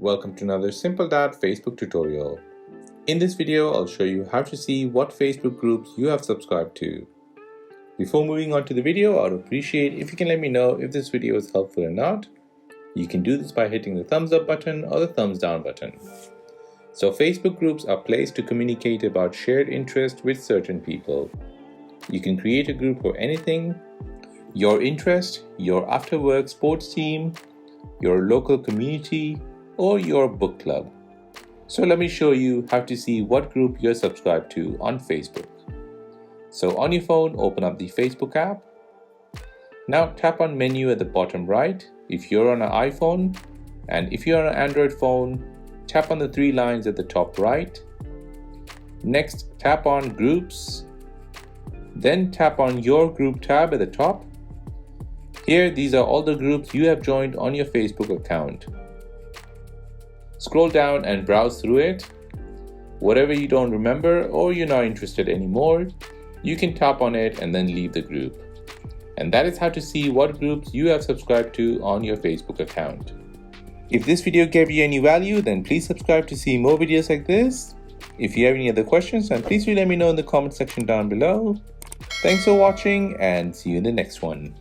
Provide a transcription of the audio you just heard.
Welcome to another Simple Dad Facebook tutorial. In this video, I'll show you how to see what Facebook groups you have subscribed to. Before moving on to the video, I would appreciate if you can let me know if this video is helpful or not. You can do this by hitting the thumbs up button or the thumbs down button. So Facebook groups are placed to communicate about shared interest with certain people. You can create a group for anything: your interest, your after work sports team, your local community, or your book club. So let me show you how to see what group you're subscribed to on Facebook. So on your phone, open up the Facebook app. Now tap on menu at the bottom right if you're on an iPhone, and if you're on an Android phone, tap on the three lines at the top right. Next, tap on Groups. Then tap on Your Group tab at the top. Here, these are all the groups you have joined on your Facebook account. Scroll down and browse through it. Whatever you don't remember or you're not interested anymore, you can tap on it and then leave the group. And that is how to see what groups you have subscribed to on your Facebook account. If this video gave you any value, then please subscribe to see more videos like this. If you have any other questions, then please do let me know in the comment section down below. Thanks for watching and see you in the next one.